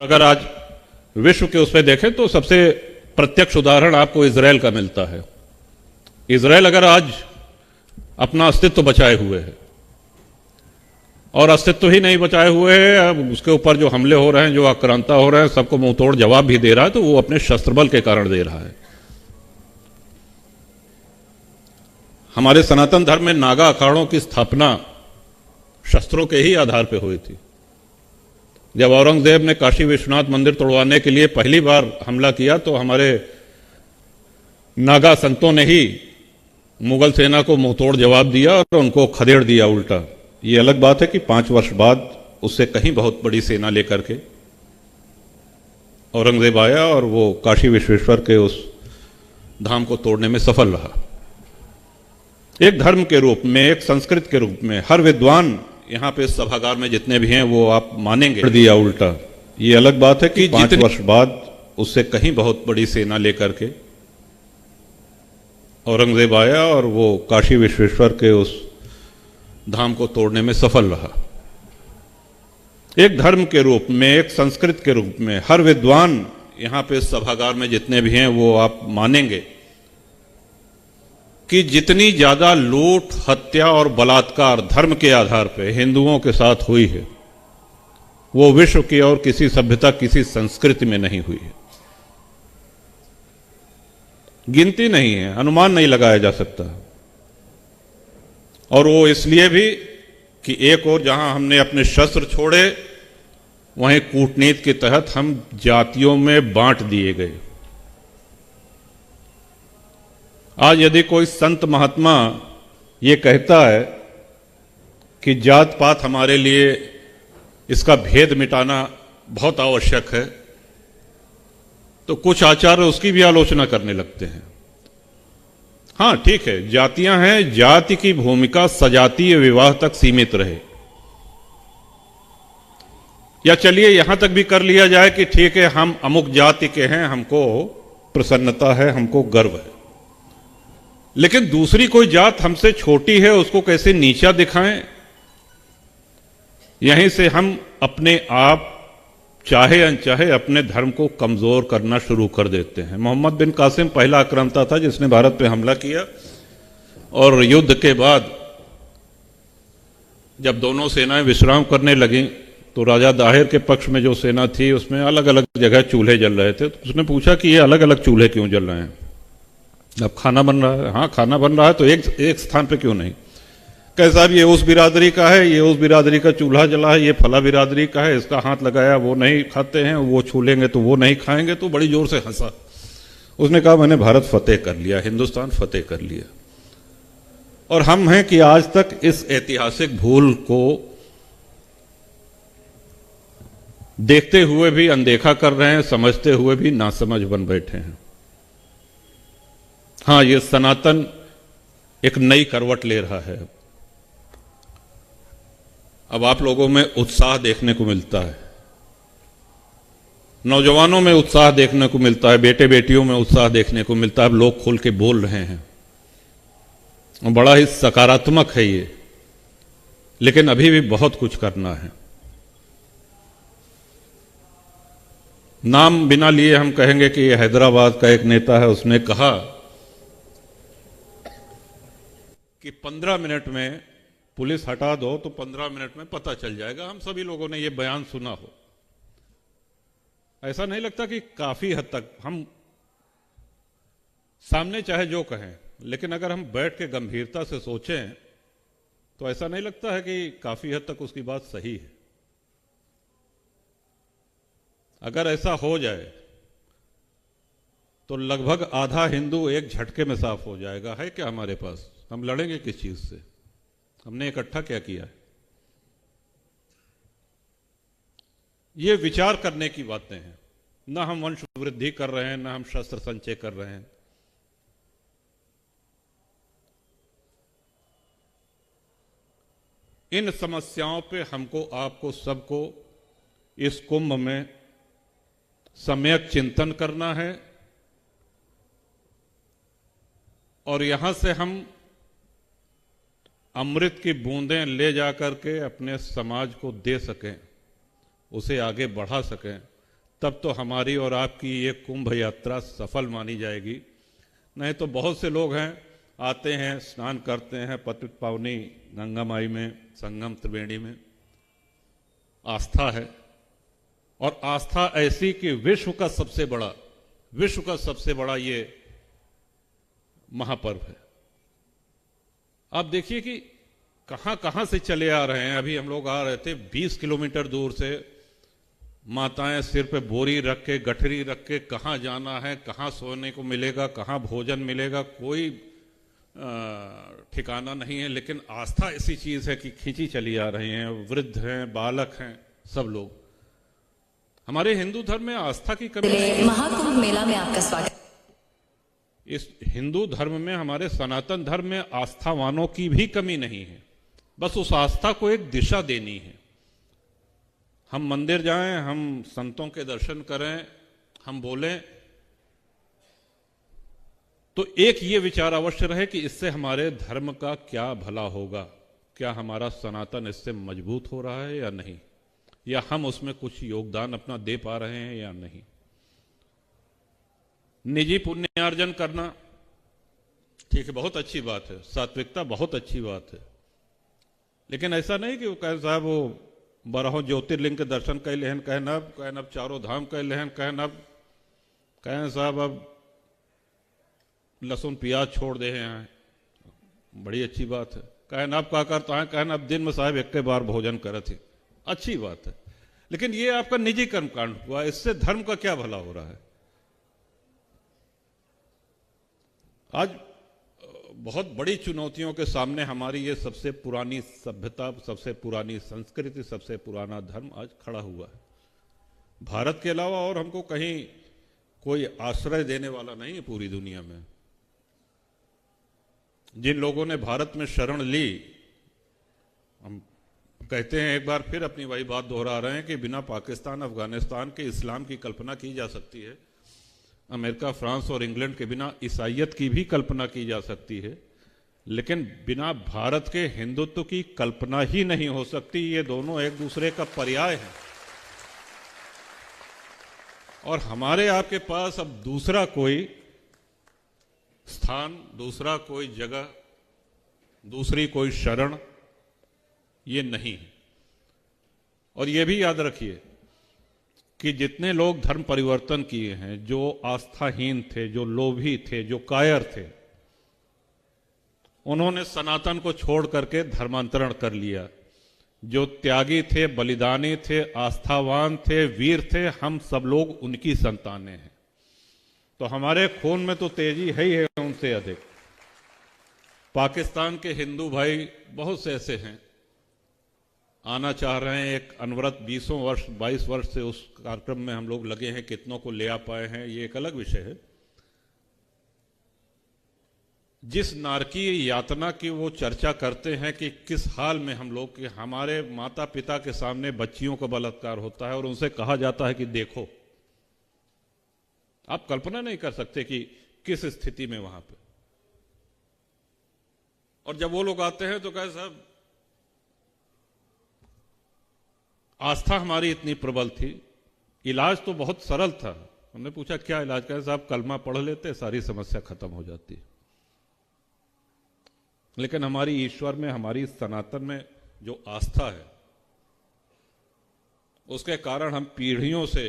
अगर आज विश्व के उस पर देखें तो सबसे प्रत्यक्ष उदाहरण आपको इजराइल का मिलता है। इजराइल अगर आज अपना अस्तित्व बचाए हुए है और अस्तित्व ही नहीं बचाए हुए है, अब उसके ऊपर जो हमले हो रहे हैं, जो आक्रांता हो रहे हैं, सबको मुंह तोड़ जवाब भी दे रहा है, तो वो अपने शस्त्र बल के कारण दे रहा है। हमारे सनातन धर्म में नागा अखाड़ों की स्थापना शस्त्रों के ही आधार पर हुई थी। जब औरंगजेब ने काशी विश्वनाथ मंदिर तोड़वाने के लिए पहली बार हमला किया तो हमारे नागा संतों ने ही मुगल सेना को मुंहतोड़ जवाब दिया और उनको खदेड़ दिया उल्टा। ये अलग बात है कि 5 वर्ष बाद उससे कहीं बहुत बड़ी सेना लेकर के औरंगजेब आया और वो काशी विश्वेश्वर के उस धाम को तोड़ने में सफल रहा। एक धर्म के रूप में, एक संस्कृति के रूप में हर विद्वान यहां पे सभागार में जितने भी हैं वो आप मानेंगे दिया उल्टा। ये अलग बात है कि 5 वर्ष बाद उससे कहीं बहुत बड़ी सेना लेकर के औरंगजेब आया और वो काशी विश्वेश्वर के उस धाम को तोड़ने में सफल रहा। एक धर्म के रूप में, एक संस्कृति के रूप में हर विद्वान यहां पे सभागार में जितने भी हैं वो आप मानेंगे कि जितनी ज्यादा लूट, हत्या और बलात्कार धर्म के आधार पर हिंदुओं के साथ हुई है, वो विश्व की और किसी सभ्यता, किसी संस्कृति में नहीं हुई है। गिनती नहीं है, अनुमान नहीं लगाया जा सकता। और वो इसलिए भी कि एक और जहां हमने अपने शस्त्र छोड़े, वहीं कूटनीति के तहत हम जातियों में बांट दिए गए। आज यदि कोई संत महात्मा ये कहता है कि जात पात हमारे लिए इसका भेद मिटाना बहुत आवश्यक है, तो कुछ आचार्य उसकी भी आलोचना करने लगते हैं। हां ठीक है, जातियां हैं, जाति की भूमिका सजातीय विवाह तक सीमित रहे। या चलिए यहां तक भी कर लिया जाए कि ठीक है, हम अमुक जाति के हैं, हमको प्रसन्नता है, हमको गर्व है, लेकिन दूसरी कोई जात हमसे छोटी है उसको कैसे नीचा दिखाएं। यहीं से हम अपने आप चाहे अनचाहे अपने धर्म को कमजोर करना शुरू कर देते हैं। मोहम्मद बिन कासिम पहला आक्रांता था जिसने भारत पे हमला किया, और युद्ध के बाद जब दोनों सेनाएं विश्राम करने लगी तो राजा दाहिर के पक्ष में जो सेना थी उसमें अलग अलग जगह चूल्हे जल रहे थे। तो उसने पूछा कि ये अलग अलग चूल्हे क्यों जल रहे हैं? अब खाना बन रहा है। हाँ खाना बन रहा है, तो एक स्थान पे क्यों नहीं? कहे साहब ये उस बिरादरी का है, ये उस बिरादरी का चूल्हा जला है, ये फला बिरादरी का है, इसका हाथ लगाया वो नहीं खाते हैं, वो छू लेंगे तो वो नहीं खाएंगे। तो बड़ी जोर से हंसा। उसने कहा मैंने भारत फतेह कर लिया, हिंदुस्तान फतेह कर लिया। और हम हैं कि आज तक इस ऐतिहासिक भूल को देखते हुए भी अनदेखा कर रहे हैं, समझते हुए भी नासमझ बन बैठे हैं। हां, ये सनातन एक नई करवट ले रहा है। अब आप लोगों में उत्साह देखने को मिलता है, नौजवानों में उत्साह देखने को मिलता है, बेटे बेटियों में उत्साह देखने को मिलता है। अब लोग खुल के बोल रहे हैं, बड़ा ही सकारात्मक है ये। लेकिन अभी भी बहुत कुछ करना है। नाम बिना लिए हम कहेंगे कि ये हैदराबाद का एक नेता है, उसने कहा कि 15 मिनट में पुलिस हटा दो तो 15 मिनट में पता चल जाएगा। हम सभी लोगों ने यह बयान सुना हो। ऐसा नहीं लगता कि काफी हद तक हम सामने चाहे जो कहें, लेकिन अगर हम बैठ के गंभीरता से सोचें तो ऐसा नहीं लगता है कि काफी हद तक उसकी बात सही है? अगर ऐसा हो जाए तो लगभग आधा हिंदू एक झटके में साफ हो जाएगा। है क्या हमारे पास? हम लड़ेंगे किस चीज से? हमने इकट्ठा क्या किया है? ये विचार करने की बातें हैं। ना हम वंश वृद्धि कर रहे हैं, ना हम शस्त्र संचय कर रहे हैं। इन समस्याओं पे हमको, आपको, सबको इस कुंभ में सम्यक चिंतन करना है, और यहां से हम अमृत की बूंदें ले जाकर के अपने समाज को दे सकें, उसे आगे बढ़ा सकें, तब तो हमारी और आपकी ये कुंभ यात्रा सफल मानी जाएगी। नहीं तो बहुत से लोग हैं, आते हैं, स्नान करते हैं पतित पावनी गंगा माई में, संगम त्रिवेणी में, आस्था है, और आस्था ऐसी कि विश्व का सबसे बड़ा ये महापर्व है। आप देखिए कि कहां कहां से चले आ रहे हैं। अभी हम लोग आ रहे थे 20 किलोमीटर दूर से, माताएं सिर पे बोरी रख के, गठरी रख के, कहां जाना है, कहां सोने को मिलेगा, कहां भोजन मिलेगा, कोई ठिकाना नहीं है। लेकिन आस्था ऐसी चीज है कि खींची चली आ रही हैं, वृद्ध हैं, बालक हैं, सब लोग। हमारे हिंदू धर्म में आस्था की कमी, महाकुंभ मेला में आपका स्वागत। इस हिंदू धर्म में, हमारे सनातन धर्म में आस्थावानों की भी कमी नहीं है। बस उस आस्था को एक दिशा देनी है। हम मंदिर जाएं, हम संतों के दर्शन करें, हम बोलें, तो एक ये विचार अवश्य रहे कि इससे हमारे धर्म का क्या भला होगा, क्या हमारा सनातन इससे मजबूत हो रहा है या नहीं, या हम उसमें कुछ योगदान अपना दे पा रहे हैं या नहीं। निजी पुण्यार्जन करना ठीक है, बहुत अच्छी बात है, सात्विकता बहुत अच्छी बात है, लेकिन ऐसा नहीं कि वो कहे साहब वो 12 ज्योतिर्लिंग के दर्शन कर लेहन, कहन अब चारों धाम कर लेहन, कहें साहब अब लहसुन प्याज छोड़ दे हैं, बड़ी अच्छी बात है। कहन अब क्या करता है, कहन अब दिन में साहब एक के बार भोजन करे थे, अच्छी बात है, लेकिन ये आपका निजी कर्मकांड हुआ, इससे धर्म का क्या भला हो रहा है। आज बहुत बड़ी चुनौतियों के सामने हमारी ये सबसे पुरानी सभ्यता, सबसे पुरानी संस्कृति, सबसे पुराना धर्म आज खड़ा हुआ है। भारत के अलावा और हमको कहीं कोई आश्रय देने वाला नहीं है पूरी दुनिया में। जिन लोगों ने भारत में शरण ली, हम कहते हैं, एक बार फिर अपनी वही बात दोहरा रहे हैं कि बिना पाकिस्तान, अफगानिस्तान के इस्लाम की कल्पना की जा सकती है, अमेरिका, फ्रांस और इंग्लैंड के बिना ईसाइयत की भी कल्पना की जा सकती है, लेकिन बिना भारत के हिंदुत्व की कल्पना ही नहीं हो सकती। ये दोनों एक दूसरे का पर्याय हैं। और हमारे आपके पास अब दूसरा कोई स्थान, दूसरा कोई जगह, दूसरी कोई शरण ये नहीं है। और ये भी याद रखिए कि जितने लोग धर्म परिवर्तन किए हैं, जो आस्थाहीन थे, जो लोभी थे, जो कायर थे, उन्होंने सनातन को छोड़ करके धर्मांतरण कर लिया। जो त्यागी थे, बलिदानी थे, आस्थावान थे, वीर थे, हम सब लोग उनकी संतानें हैं। तो हमारे खून में तो तेजी है ही है उनसे अधिक। पाकिस्तान के हिंदू भाई बहुत से ऐसे हैं, आना चाह रहे हैं, एक अनवरत 22 वर्ष से उस कार्यक्रम में हम लोग लगे हैं, कितनों को ले आ पाए हैं ये एक अलग विषय है। जिस नारकीय यातना की वो चर्चा करते हैं कि किस हाल में हम लोग, कि हमारे माता पिता के सामने बच्चियों का बलात्कार होता है और उनसे कहा जाता है कि देखो, आप कल्पना नहीं कर सकते कि किस स्थिति में वहां पे। और जब वो लोग आते हैं तो कहे साहब आस्था हमारी इतनी प्रबल थी, इलाज तो बहुत सरल था। हमने पूछा क्या इलाज, कहे साहब कलमा पढ़ लेते सारी समस्या खत्म हो जाती। लेकिन हमारी ईश्वर में, हमारी सनातन में जो आस्था है, उसके कारण हम पीढ़ियों से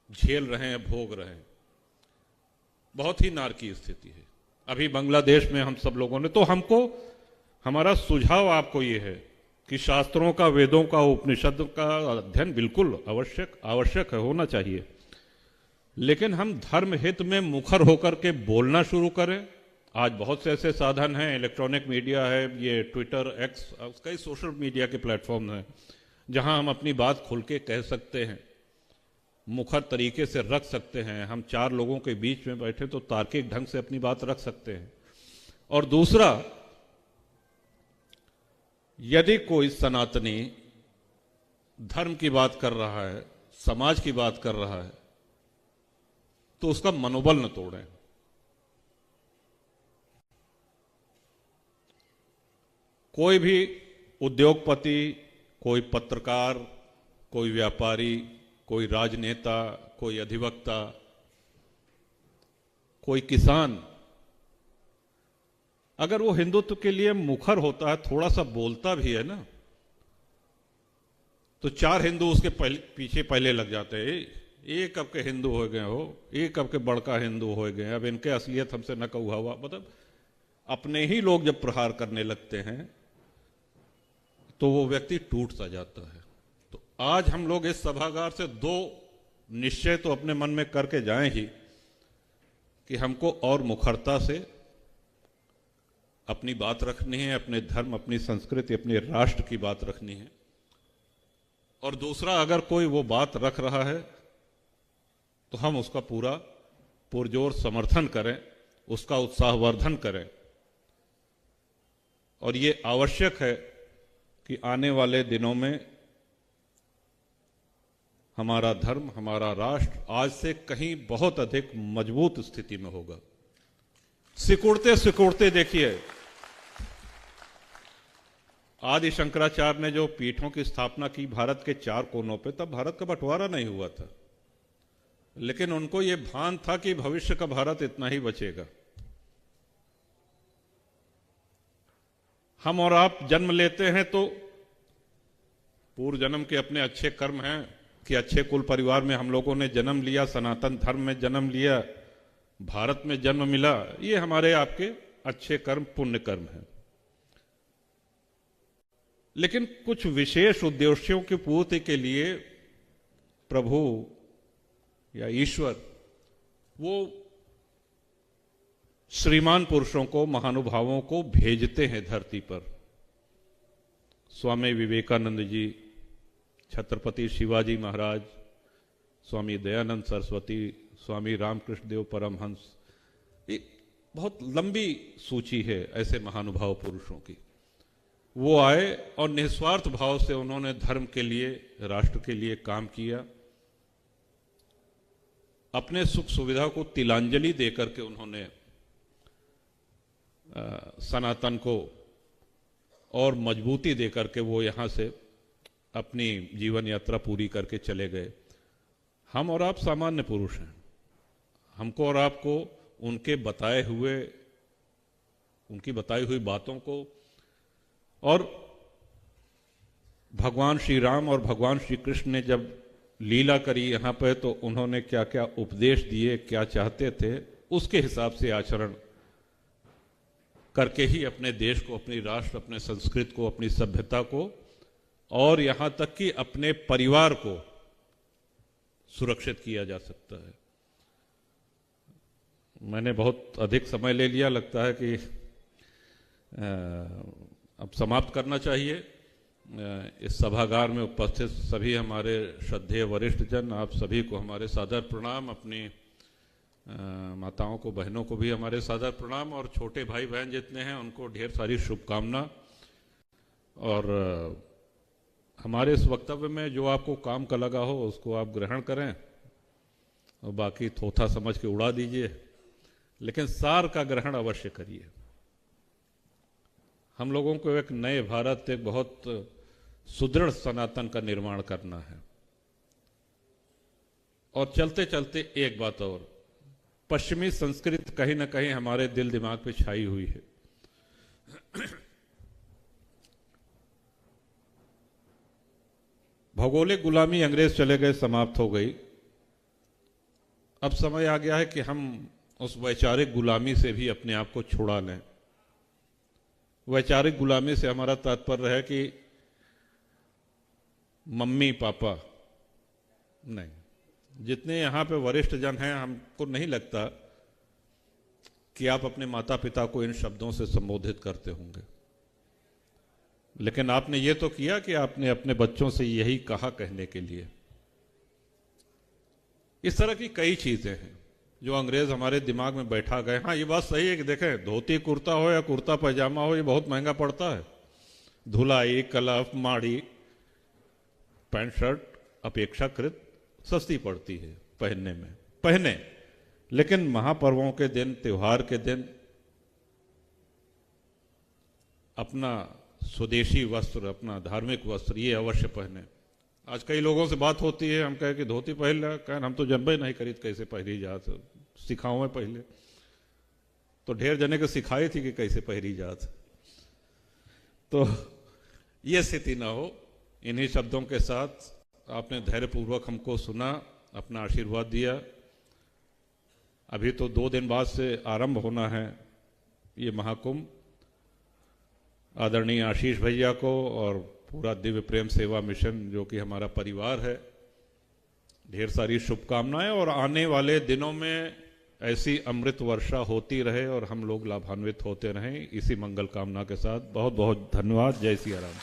झेल रहे हैं, भोग रहे हैं। बहुत ही नारकीय स्थिति है। अभी बांग्लादेश में हम सब लोगों ने, तो हमको, हमारा सुझाव आपको ये है कि शास्त्रों का, वेदों का, उपनिषद का अध्ययन बिल्कुल आवश्यक है, होना चाहिए, लेकिन हम धर्म हित में मुखर होकर के बोलना शुरू करें। आज बहुत से ऐसे साधन हैं, इलेक्ट्रॉनिक मीडिया है, ये ट्विटर, एक्स, कई सोशल मीडिया के प्लेटफॉर्म हैं जहां हम अपनी बात खुल के कह सकते हैं, मुखर तरीके से रख सकते हैं। हम 4 लोगों के बीच में बैठे तो तार्किक ढंग से अपनी बात रख सकते हैं। और दूसरा, यदि कोई सनातनी धर्म की बात कर रहा है, समाज की बात कर रहा है, तो उसका मनोबल न तोड़ें। कोई भी उद्योगपति, कोई पत्रकार, कोई व्यापारी, कोई राजनेता, कोई अधिवक्ता, कोई किसान, अगर वो हिंदुत्व के लिए मुखर होता है, थोड़ा सा बोलता भी है ना, तो चार हिंदू उसके पीछे पहले लग जाते हैं। ये कब के हिंदू हो गए हो, ये कब के बड़का हिंदू हो गए, अब इनके असलियत हमसे न कहुआ हुआ। मतलब अपने ही लोग जब प्रहार करने लगते हैं तो वो व्यक्ति टूट सा जाता है। तो आज हम लोग इस सभागार से दो निश्चय तो अपने मन में करके जाएं ही कि हमको और मुखरता से अपनी बात रखनी है, अपने धर्म, अपनी संस्कृति, अपने राष्ट्र की बात रखनी है। और दूसरा, अगर कोई वो बात रख रहा है तो हम उसका पूरा पुरजोर समर्थन करें, उसका उत्साहवर्धन करें। और ये आवश्यक है कि आने वाले दिनों में हमारा धर्म, हमारा राष्ट्र आज से कहीं बहुत अधिक मजबूत स्थिति में होगा। सिकुड़ते सिकुड़ते देखिए, आदि शंकराचार्य ने जो पीठों की स्थापना की भारत के चार कोनों पे, तब भारत का बंटवारा नहीं हुआ था, लेकिन उनको यह भान था कि भविष्य का भारत इतना ही बचेगा। हम और आप जन्म लेते हैं तो पूर्व जन्म के अपने अच्छे कर्म हैं कि अच्छे कुल परिवार में हम लोगों ने जन्म लिया, सनातन धर्म में जन्म लिया, भारत में जन्म मिला, ये हमारे आपके अच्छे कर्म, पुण्य कर्म हैं। लेकिन कुछ विशेष उद्देश्यों की पूर्ति के लिए प्रभु या ईश्वर वो श्रीमान पुरुषों को, महानुभावों को भेजते हैं धरती पर। स्वामी विवेकानंद जी, छत्रपति शिवाजी महाराज, स्वामी दयानंद सरस्वती, स्वामी रामकृष्ण देव परमहंस, एक बहुत लंबी सूची है ऐसे महानुभाव पुरुषों की। वो आए और निस्वार्थ भाव से उन्होंने धर्म के लिए, राष्ट्र के लिए काम किया। अपने सुख सुविधा को तिलांजलि देकर के उन्होंने सनातन को और मजबूती देकर के वो यहां से अपनी जीवन यात्रा पूरी करके चले गए। हम और आप सामान्य पुरुष हैं। हमको और आपको उनके बताए हुए, उनकी बताई हुई बातों को, और भगवान श्री राम और भगवान श्री कृष्ण ने जब लीला करी यहां पर, तो उन्होंने क्या क्या उपदेश दिए, क्या चाहते थे, उसके हिसाब से आचरण करके ही अपने देश को, अपनी राष्ट्र, अपने संस्कृति को, अपनी सभ्यता को और यहां तक कि अपने परिवार को सुरक्षित किया जा सकता है। मैंने बहुत अधिक समय ले लिया, लगता है कि अब समाप्त करना चाहिए। इस सभागार में उपस्थित सभी हमारे श्रद्धेय वरिष्ठ जन, आप सभी को हमारे सादर प्रणाम, अपनी माताओं को, बहनों को भी हमारे सादर प्रणाम, और छोटे भाई बहन जितने हैं उनको ढेर सारी शुभकामना। और हमारे इस वक्तव्य में जो आपको काम का लगा हो उसको आप ग्रहण करें और बाकी थोथा समझ के उड़ा दीजिए, लेकिन सार का ग्रहण अवश्य करिए। हम लोगों को एक नए भारत, एक बहुत सुदृढ़ सनातन का निर्माण करना है। और चलते चलते एक बात और, पश्चिमी संस्कृति कहीं ना कहीं हमारे दिल दिमाग पे छाई हुई है। भौगोलिक गुलामी अंग्रेज चले गए, समाप्त हो गई। अब समय आ गया है कि हम उस वैचारिक गुलामी से भी अपने आप को छुड़ा लें। वैचारिक गुलामी से हमारा तात्पर्य है कि मम्मी पापा नहीं, जितने यहां पे वरिष्ठ जन हैं, हमको नहीं लगता कि आप अपने माता पिता को इन शब्दों से संबोधित करते होंगे, लेकिन आपने ये तो किया कि आपने अपने बच्चों से यही कहा कहने के लिए। इस तरह की कई चीजें हैं जो अंग्रेज हमारे दिमाग में बैठा गए। हाँ, ये बात सही है कि देखें, धोती कुर्ता हो या कुर्ता पैजामा हो, ये बहुत महंगा पड़ता है। धुलाई, कलफ, माड़ी, पैंट शर्ट अपेक्षाकृत सस्ती पड़ती है पहनने में, पहने, लेकिन महापर्वों के दिन, त्योहार के दिन अपना स्वदेशी वस्त्र, अपना धार्मिक वस्त्र ये अवश्य पहने। आज कई लोगों से बात होती है, हम कहे कि धोती पहन ला, कहें हम तो जन्मे नहीं खरीद कैसे पहरी जात, सिखाओ में पहले तो ढेर जने को सिखाई थी कि कैसे पहरी जात। तो ये स्थिति ना हो। इन्हीं शब्दों के साथ आपने धैर्यपूर्वक हमको सुना, अपना आशीर्वाद दिया। अभी तो 2 दिन बाद से आरंभ होना है ये महाकुंभ। आदरणीय आशीष भैया को और पूरा दिव्य प्रेम सेवा मिशन जो कि हमारा परिवार है, ढेर सारी शुभकामनाएं, और आने वाले दिनों में ऐसी अमृत वर्षा होती रहे और हम लोग लाभान्वित होते रहें, इसी मंगल कामना के साथ बहुत बहुत धन्यवाद। जय सिया राम।